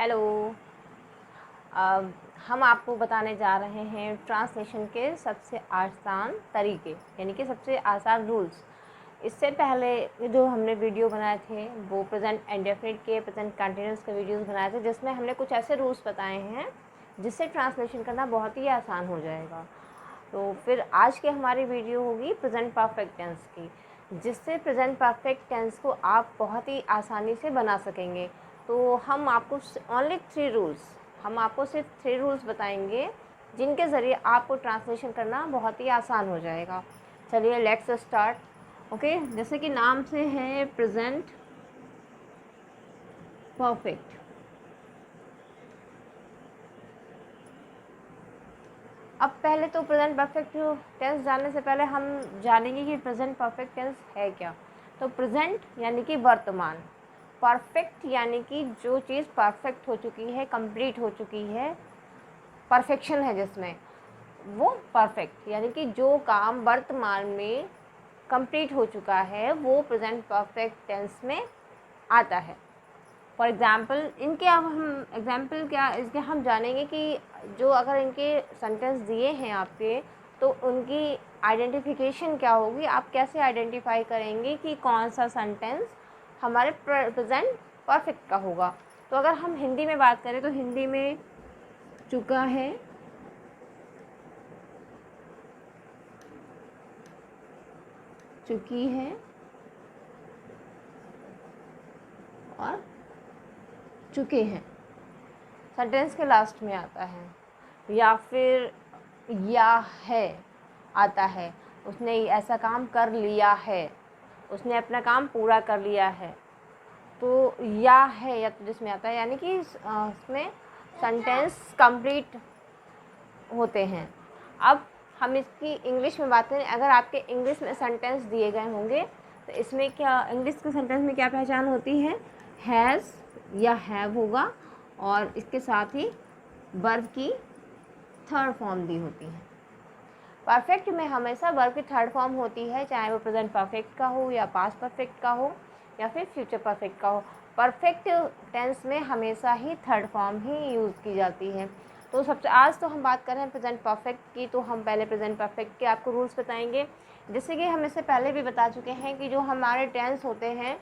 Hello. हम आपको बताने जा रहे हैं ट्रांसलेशन के सबसे आसान तरीके, यानी कि सबसे आसान रूल्स। इससे पहले जो हमने वीडियो बनाए थे वो प्रेजेंट इंडेफिनिट के, प्रेजेंट कंटिन्यूस के वीडियोस बनाए थे, जिसमें हमने कुछ ऐसे रूल्स बताए हैं जिससे ट्रांसलेशन करना बहुत ही आसान हो जाएगा। तो फिर आज की हमारी वीडियो होगी प्रेजेंट परफेक्ट टेंस की, जिससे प्रेजेंट परफेक्ट टेंस को आप बहुत ही आसानी से बना सकेंगे। तो हम आपको सिर्फ थ्री रूल्स बताएंगे जिनके ज़रिए आपको ट्रांसलेशन करना बहुत ही आसान हो जाएगा। चलिए लेट्स स्टार्ट। ओके, जैसे कि नाम से है प्रेजेंट परफेक्ट। अब पहले तो प्रेजेंट परफेक्ट टेंस जानने से पहले हम जानेंगे कि प्रेजेंट परफेक्ट टेंस है क्या। तो प्रेजेंट यानी कि वर्तमान, परफेक्ट यानी कि जो चीज़ परफेक्ट हो चुकी है, कंप्लीट हो चुकी है, परफेक्शन है जिसमें, वो परफेक्ट यानी कि जो काम वर्तमान में कंप्लीट हो चुका है वो प्रेजेंट परफेक्ट टेंस में आता है। फॉर एग्ज़ाम्पल इनके अब हम एग्जाम्पल क्या इसके हम जानेंगे कि जो अगर इनके सेंटेंस दिए हैं आपके, तो उनकी आइडेंटिफिकेशन क्या होगी, आप कैसे आइडेंटिफाई करेंगे कि कौन सा सेंटेंस हमारे प्रेजेंट परफेक्ट का होगा। तो अगर हम हिंदी में बात करें तो हिंदी में चुका है, चुकी है और चुके हैं सेंटेंस के लास्ट में आता है। या फिर या है आता है, उसने ऐसा काम कर लिया है, उसने अपना काम पूरा कर लिया है। तो या है या तो जिसमें आता है, यानी कि इसमें सेंटेंस कंप्लीट होते हैं। अब हम इसकी इंग्लिश में बात करें, अगर आपके इंग्लिश में सेंटेंस दिए गए होंगे तो इसमें क्या इंग्लिश के सेंटेंस में क्या पहचान होती है, हैज़ या हैव होगा और इसके साथ ही वर्ब की थर्ड फॉर्म दी होती है। परफेक्ट में हमेशा वर्ब की थर्ड फॉर्म होती है, चाहे वो प्रेजेंट परफेक्ट का हो या पास्ट परफेक्ट का हो या फिर फ्यूचर परफेक्ट का हो। परफेक्ट टेंस में हमेशा ही थर्ड फॉर्म ही यूज़ की जाती है। तो सबसे आज तो हम बात कर रहे हैं प्रेजेंट परफेक्ट की, तो हम पहले प्रेजेंट परफेक्ट के आपको रूल्स बताएंगे। जैसे कि हम इससे पहले भी बता चुके हैं कि जो हमारे टेंस होते हैं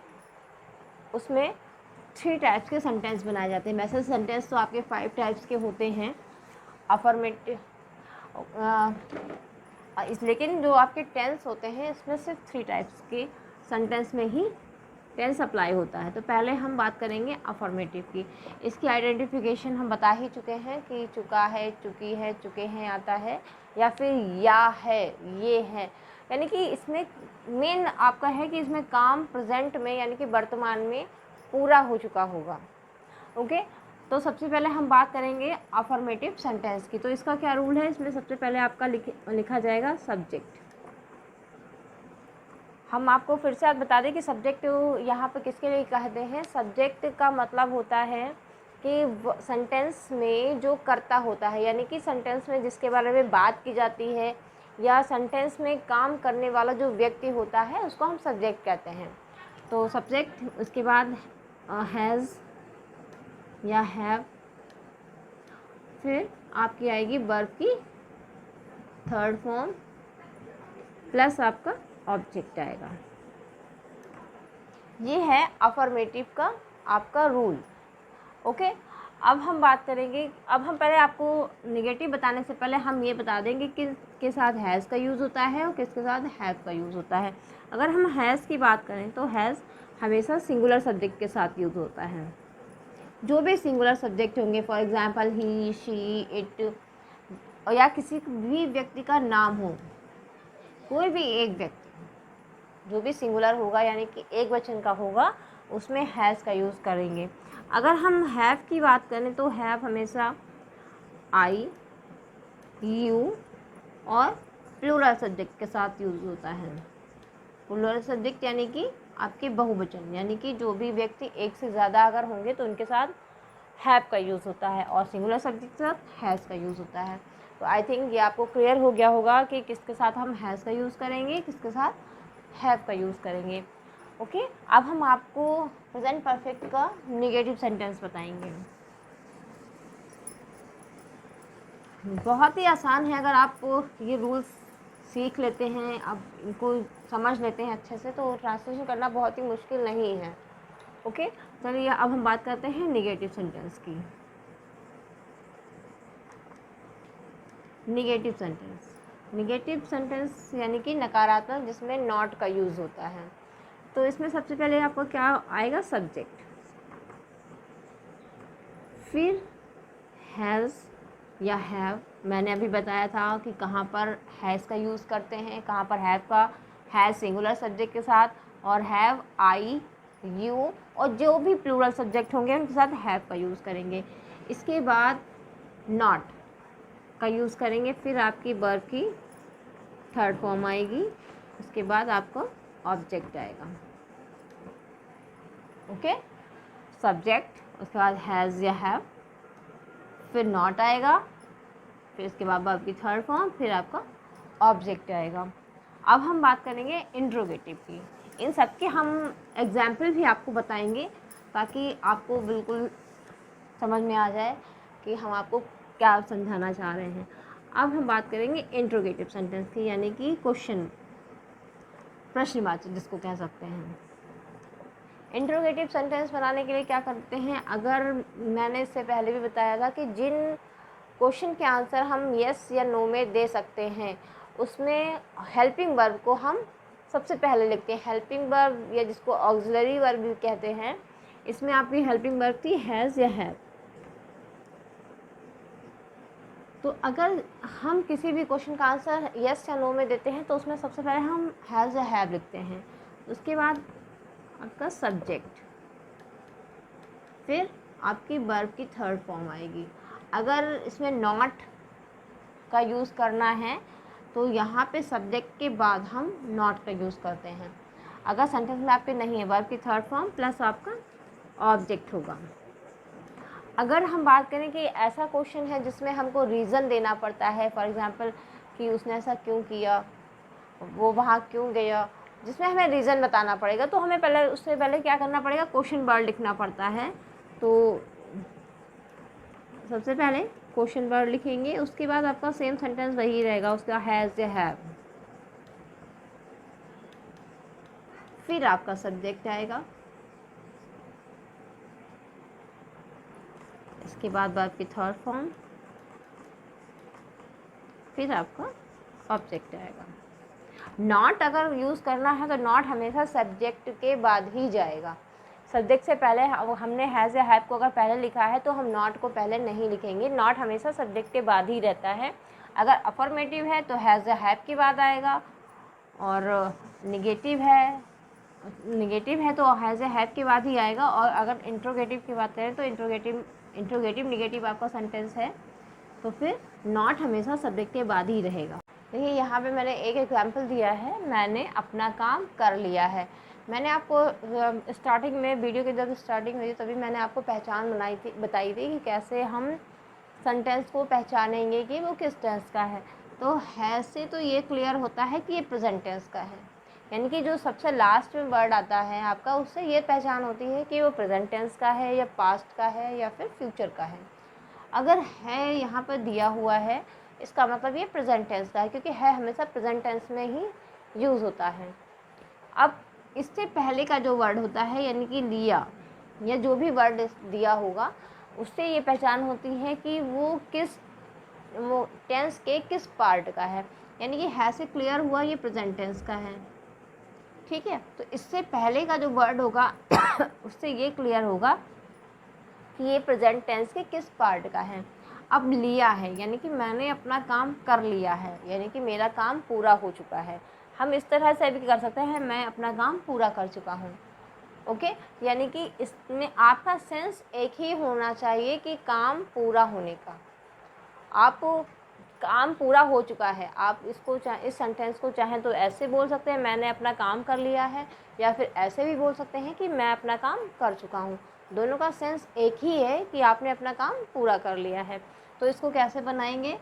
उसमें 3 टाइप्स के सेंटेंस बनाए जाते हैं। मैसेज सेंटेंस तो आपके 5 टाइप्स के होते हैं, अफर्मेटिव लेकिन जो आपके टेंस होते हैं इसमें सिर्फ 3 टाइप्स के सेंटेंस में ही टेंस अप्लाई होता है। तो पहले हम बात करेंगे अफर्मेटिव की। इसकी आइडेंटिफिकेशन हम बता ही चुके हैं कि चुका है, चुकी है, चुके हैं आता है, या फिर या है, ये है। यानी कि इसमें मेन आपका है कि इसमें काम प्रेजेंट में यानी कि वर्तमान में पूरा हो चुका होगा। ओके, तो सबसे पहले हम बात करेंगे अफर्मेटिव सेंटेंस की। तो इसका क्या रूल है, इसमें सबसे पहले आपका लिखा जाएगा सब्जेक्ट। हम आपको फिर से आज बता दें कि सब्जेक्ट यहाँ पर किसके लिए कहते हैं। सब्जेक्ट का मतलब होता है कि सेंटेंस में जो कर्ता होता है, यानी कि सेंटेंस में जिसके बारे में बात की जाती है या सेंटेंस में काम करने वाला जो व्यक्ति होता है उसको हम सब्जेक्ट कहते हैं। तो सब्जेक्ट, उसके बाद हैज़ या हैव, फिर आपकी आएगी वर्ब की थर्ड फॉर्म प्लस आपका ऑब्जेक्ट आएगा। ये है अफर्मेटिव का आपका रूल। ओके, अब हम बात करेंगे, अब हम पहले आपको नेगेटिव बताने से पहले हम ये बता देंगे कि किसके साथ हैज़ का यूज़ होता है और किसके साथ हैव का यूज़ होता है। अगर हम हैज़ की बात करें तो हैज़ हमेशा सिंगुलर सब्जेक्ट के साथ यूज़ होता है। जो भी सिंगुलर सब्जेक्ट होंगे, for example he, she, it, और या किसी भी व्यक्ति का नाम हो, कोई भी एक व्यक्ति जो भी सिंगुलर होगा यानी कि एक वचन का होगा उसमें हैज़ का यूज़ करेंगे। अगर हम हैव की बात करें तो हैव हमेशा आई, यू और प्लूरल सब्जेक्ट के साथ यूज़ होता है। प्लूरल सब्जेक्ट यानी कि आपके बहुवचन, यानी कि जो भी व्यक्ति एक से ज़्यादा अगर होंगे तो उनके साथ हैव का यूज़ होता है, और सिंगुलर सब्जेक्ट के साथ हैज़ का यूज़ होता है। तो आई थिंक ये आपको क्लियर हो गया होगा कि किसके साथ हम हैज़ का यूज़ करेंगे, किसके साथ हैव का यूज़ करेंगे। ओके, अब हम आपको प्रेजेंट परफेक्ट का नेगेटिव सेंटेंस बताएंगे। बहुत ही आसान है। अगर आप ये रूल्स सीख लेते हैं, अब इनको समझ लेते हैं अच्छे से, तो ट्रांसलेशन करना बहुत ही मुश्किल नहीं है। ओके, चलिए अब हम बात करते हैं निगेटिव सेंटेंस की। निगेटिव सेंटेंस यानी कि नकारात्मक, जिसमें नॉट का यूज़ होता है। तो इसमें सबसे पहले आपको क्या आएगा? सब्जेक्ट, फिर हैज़ या हैव। मैंने अभी बताया था कि कहाँ पर हैज़ का यूज़ करते हैं, कहाँ पर हैव का, हैज़ सिंगुलर सब्जेक्ट के साथ, और हैव आई, यू, और जो भी प्लूरल सब्जेक्ट होंगे उनके साथ हैव का यूज़ करेंगे। इसके बाद नॉट का यूज़ करेंगे, फिर आपकी वर्ब की थर्ड फॉर्म आएगी, उसके बाद आपको ऑब्जेक्ट आएगा। ओके, सब्जेक्ट, उसके बाद हैज़ या हैव, फिर नॉट आएगा, फिर इसके बाद वर्ब की थर्ड फॉर्म, फिर आपका ऑब्जेक्ट आएगा। अब हम बात करेंगे इंट्रोगेटिव की। इन सब के हम एग्जाम्पल भी आपको बताएंगे, ताकि आपको बिल्कुल समझ में आ जाए कि हम आपको क्या समझाना चाह रहे हैं। अब हम बात करेंगे इंट्रोगेटिव सेंटेंस की, यानी कि क्वेश्चन, प्रश्नवाचक जिसको कह सकते हैं। इंट्रोगेटिव सेंटेंस बनाने के लिए क्या करते हैं? अगर मैंने इससे पहले भी बताया था कि जिन क्वेश्चन के आंसर हम यस या नो में दे सकते हैं, उसमें हेल्पिंग वर्ब को हम सबसे पहले लिखते हैं। हेल्पिंग वर्ब, या जिसको ऑक्सिलरी वर्ब भी कहते हैं, इसमें आपकी हेल्पिंग वर्ब थी हैज़ या हैव। तो अगर हम किसी भी क्वेश्चन का आंसर यस या नो में देते हैं, तो उसमें सबसे पहले हम हैज़ या हैव लिखते हैं। उसके बाद आपका सब्जेक्ट, फिर आपकी वर्ब की थर्ड फॉर्म आएगी। अगर इसमें नॉट का यूज़ करना है, तो यहाँ पे सब्जेक्ट के बाद हम नॉट का यूज़ करते हैं। अगर सेंटेंस में आपके नहीं है, वर्ब की थर्ड फॉर्म प्लस आपका ऑब्जेक्ट होगा। अगर हम बात करें कि ऐसा क्वेश्चन है जिसमें हमको रीज़न देना पड़ता है, फॉर एग्ज़ाम्पल कि उसने ऐसा क्यों किया, वो वहाँ क्यों गया, जिसमें हमें रीज़न बताना पड़ेगा, तो हमें पहले, उससे पहले क्या करना पड़ेगा? क्वेश्चन वर्ड लिखना पड़ता है। तो सबसे पहले क्वेश्चन वर्ड लिखेंगे, उसके बाद आपका सेम सेंटेंस वही रहेगा, उसका हैज़ या हैव, फिर आपका सब्जेक्ट आएगा, इसके बाद वर्ब की थर्ड फॉर्म, फिर आपका ऑब्जेक्ट आएगा। नॉट अगर यूज़ करना है तो नॉट हमेशा सब्जेक्ट के बाद ही जाएगा। सब्जेक्ट से पहले हमने हैज़ या हैव को अगर पहले लिखा है, तो हम नॉट को पहले नहीं लिखेंगे। नॉट हमेशा सब्जेक्ट के बाद ही रहता है। अगर अफर्मेटिव है तो हैज़ या हैव के बाद आएगा, और निगेटिव है तो हैज़ या हैव के बाद ही आएगा। और अगर इंट्रोगेटिव की बात करें तो इंट्रोगेटिव निगेटिव आपका सेंटेंस है, तो फिर नॉट हमेशा सब्जेक्ट के बाद ही रहेगा। देखिए यहाँ पे मैंने एक एग्जांपल दिया है, मैंने अपना काम कर लिया है। मैंने आपको स्टार्टिंग में, वीडियो की जब स्टार्टिंग हुई तभी मैंने आपको पहचान बताई थी कि कैसे हम सेंटेंस को पहचानेंगे कि वो किस टेंस का है। तो है से तो ये क्लियर होता है कि ये प्रेजेंट टेंस का है, यानी कि जो सबसे लास्ट में वर्ड आता है आपका, उससे ये पहचान होती है कि वो प्रेजेंट टेंस का है, या पास्ट का है, या फिर फ्यूचर का है। अगर है यहाँ पर दिया हुआ है, इसका मतलब ये प्रेजेंट टेंस का है, क्योंकि है हमेशा प्रेजेंट टेंस में ही यूज़ होता है। अब इससे पहले का जो वर्ड होता है, यानी कि लिया, या जो भी वर्ड दिया होगा, उससे ये पहचान होती है कि वो टेंस के किस पार्ट का है। यानी कि है से क्लियर हुआ ये प्रेजेंट टेंस का है, ठीक है। तो इससे पहले का जो वर्ड होगा उससे ये क्लियर होगा कि ये प्रेजेंट टेंस के किस पार्ट का है। अब लिया है यानी कि मैंने अपना काम कर लिया है, यानी कि मेरा काम पूरा हो चुका है। हम इस तरह से भी कर सकते हैं, मैं अपना काम पूरा कर चुका हूँ। ओके, यानी कि इसमें आपका सेंस एक ही होना चाहिए कि काम पूरा होने का। आप काम पूरा हो चुका है, आप इसको इस सेंटेंस को चाहें तो ऐसे बोल सकते हैं, मैंने अपना काम कर लिया है, या फिर ऐसे भी बोल सकते हैं कि मैं अपना काम कर चुका हूँ। दोनों का सेंस एक ही है कि आपने अपना काम पूरा कर लिया है। तो इसको कैसे बनाएंगे?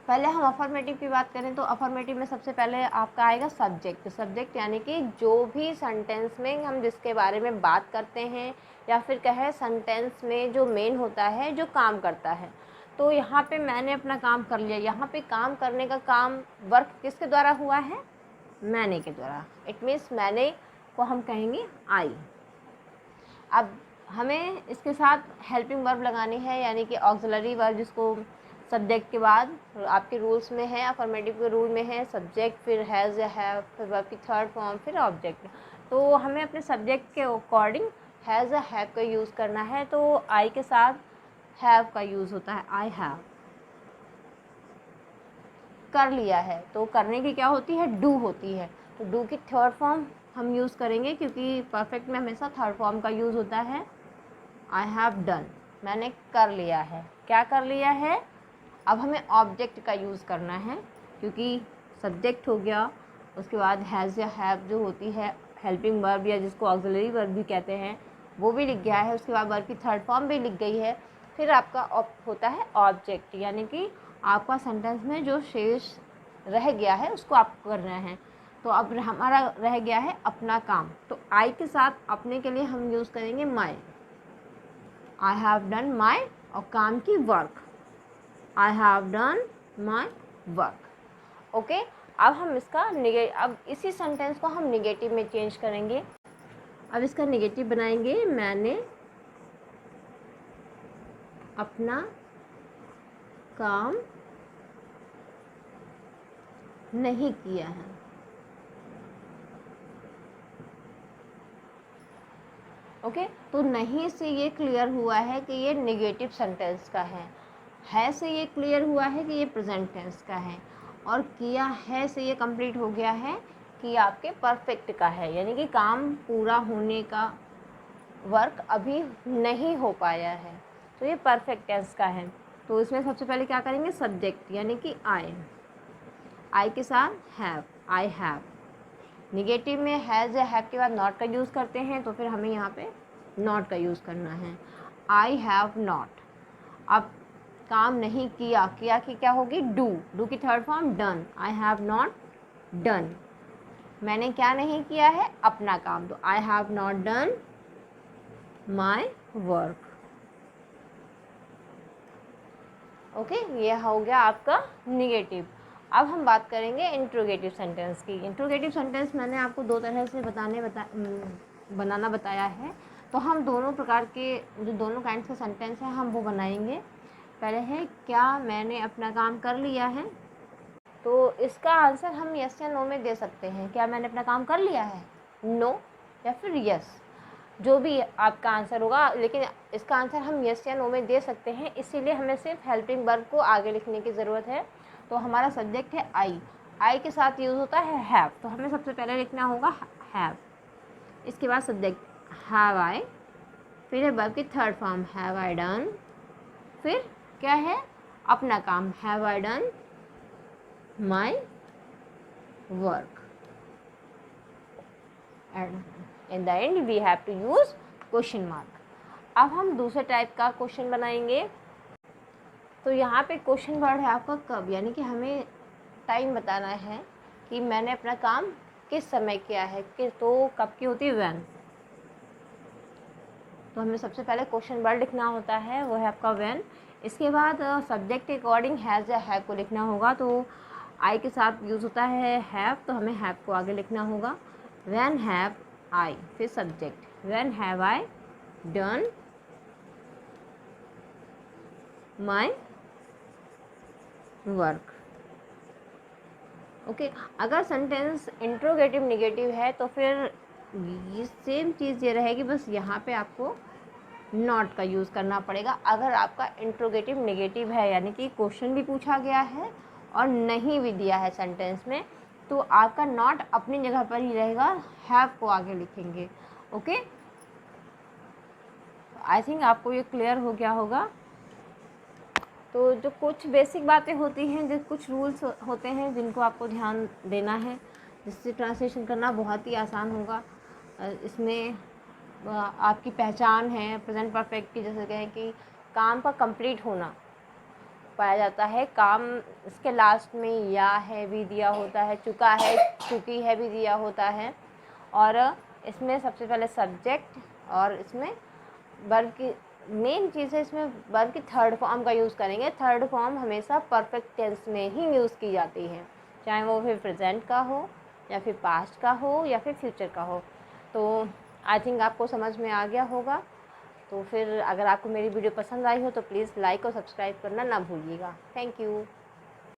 पहले हम अफर्मेटिव की बात करें तो अफर्मेटिव में सबसे पहले आपका आएगा सब्जेक्ट, यानी कि जो भी सेंटेंस में हम जिसके बारे में बात करते हैं, या फिर कहे सेंटेंस में जो मेन होता है, जो काम करता है। तो यहाँ पे मैंने अपना काम कर लिया। यहाँ पे काम करने का काम वर्क किसके द्वारा हुआ है? मैंने के द्वारा। इट मीन्स मैंने को हम कहेंगे आई। अब हमें इसके साथ हेल्पिंग वर्ब लगानी है, यानी कि ऑक्सिलरी वर्ब, जिसको सब्जेक्ट के बाद आपके रूल्स में है, अफर्मेटिव के रूल में है सब्जेक्ट, फिर हैज़ या हैव, फिर वर्ब की थर्ड फॉर्म, फिर ऑब्जेक्ट। तो हमें अपने सब्जेक्ट के अकॉर्डिंग हैज़ या हैव का यूज़ करना है। तो आई के साथ हैव का यूज़ होता है। आई हैव कर लिया है, तो करने की क्या होती है? डू होती है। तो डू की थर्ड फॉर्म हम यूज़ करेंगे, क्योंकि परफेक्ट में हमेशा थर्ड फॉर्म का यूज़ होता है। आई हैव डन, मैंने कर लिया है। क्या कर लिया है? अब हमें ऑब्जेक्ट का यूज़ करना है, क्योंकि सब्जेक्ट हो गया, उसके बाद हैज़ या हैव जो होती है हेल्पिंग वर्ब, या जिसको ऑक्सिलरी वर्ब भी कहते हैं, वो भी लिख गया है। उसके बाद वर्ब की थर्ड फॉर्म भी लिख गई है। फिर आपका होता है ऑब्जेक्ट, यानी कि आपका सेंटेंस में जो शेष रह गया है उसको आपको करना है। तो अब हमारा रह गया है अपना काम। तो आई के साथ अपने के लिए हम यूज़ करेंगे माई। आई हैव डन माई, और काम की work, I have done my work. Okay, अब हम इसका अब इसी सेंटेंस को हम निगेटिव में चेंज करेंगे। अब इसका निगेटिव बनाएंगे, मैंने अपना काम नहीं किया है। ओके, तो नहीं से ये क्लियर हुआ है कि ये निगेटिव सेंटेंस का है से ये क्लियर हुआ है कि ये प्रेजेंट टेंस का है, और किया है से ये कंप्लीट हो गया है कि आपके परफेक्ट का है, यानी कि काम पूरा होने का वर्क अभी नहीं हो पाया है, तो ये परफेक्ट टेंस का है। तो इसमें सबसे पहले क्या करेंगे? सब्जेक्ट, यानी कि आई के साथ हैव, आई हैव। निगेटिव में हैज़ या हैव के बाद नॉट का यूज़ करते हैं, तो फिर हमें यहाँ पे नॉट का यूज़ करना है। I have not. अब काम नहीं किया, किया की क्या होगी? डू की third form done. I have not done, मैंने क्या नहीं किया है? अपना काम। तो I have not done my work. Okay, ये हो गया आपका निगेटिव। अब हम बात करेंगे इंट्रोगेटिव सेंटेंस की। इंट्रोगेटिव सेंटेंस मैंने आपको दो तरह से बनाना बताया है। तो हम दोनों प्रकार के जो दोनों काइंड्स के सेंटेंस हैं हम वो बनाएंगे। पहले है, क्या मैंने अपना काम कर लिया है? तो इसका आंसर हम यस या नो में दे सकते हैं। क्या मैंने अपना काम कर लिया है? नो या फिर यस, जो भी आपका आंसर होगा, लेकिन इसका आंसर हम यस या नो में दे सकते हैं। इसीलिए हमें सिर्फ हेल्पिंग वर्ब को आगे लिखने की ज़रूरत है। तो हमारा सब्जेक्ट है आई के साथ यूज़ होता है हैव, तो हमें सबसे पहले लिखना होगा हैव। इसके बाद सब्जेक्ट हैव आई, फिर है वर्ब की third form have I done, फिर क्या है? अपना काम, have I done my work, and in the end we have to use question mark. अब हम दूसरे टाइप का क्वेश्चन बनाएंगे। तो यहाँ पे क्वेश्चन वर्ड है आपका कब, यानी कि हमें टाइम बताना है कि मैंने अपना काम किस समय किया है, कि तो कब की होती है? व्हेन। तो हमें सबसे पहले क्वेश्चन वर्ड लिखना होता है, वो है आपका व्हेन। इसके बाद सब्जेक्ट के अकॉर्डिंग हैज़ या हैव को लिखना होगा। तो आई के साथ यूज़ होता है हैव, तो हमें हैव को आगे लिखना होगा। व्हेन हैव आई, फिर subject, when have I done my work. Okay, अगर सेंटेंस इंट्रोगेटिव निगेटिव है तो फिर ये सेम चीज़ ये रहेगी, बस यहाँ पे आपको नॉट का यूज़ करना पड़ेगा। अगर आपका इंट्रोगेटिव निगेटिव है, यानी कि क्वेश्चन भी पूछा गया है और नहीं भी दिया है सेंटेंस में, तो आपका नॉट अपनी जगह पर ही रहेगा, हैव को आगे लिखेंगे। ओके, आई थिंक आपको ये क्लियर हो गया होगा। तो जो कुछ बेसिक बातें होती हैं, जो कुछ रूल्स होते हैं जिनको आपको ध्यान देना है, जिससे ट्रांसलेशन करना बहुत ही आसान होगा। इसमें आपकी पहचान है प्रेजेंट परफेक्ट की, जैसे कहें कि काम का कंप्लीट होना पाया जाता है। काम इसके लास्ट में या है भी दिया होता है, चुका है, चुकी है भी दिया होता है, और इसमें सबसे पहले सब्जेक्ट और इसमें वर्ब की मेन चीज़ है इसमें वर्ब की थर्ड फॉर्म का यूज़ करेंगे। थर्ड फॉर्म हमेशा परफेक्ट टेंस में ही यूज़ की जाती है, चाहे वो फिर प्रेजेंट का हो या फिर पास्ट का हो या फिर फ्यूचर का हो। तो आई थिंक आपको समझ में आ गया होगा। तो फिर अगर आपको मेरी वीडियो पसंद आई हो तो प्लीज़ लाइक और सब्सक्राइब करना ना भूलिएगा। Thank you.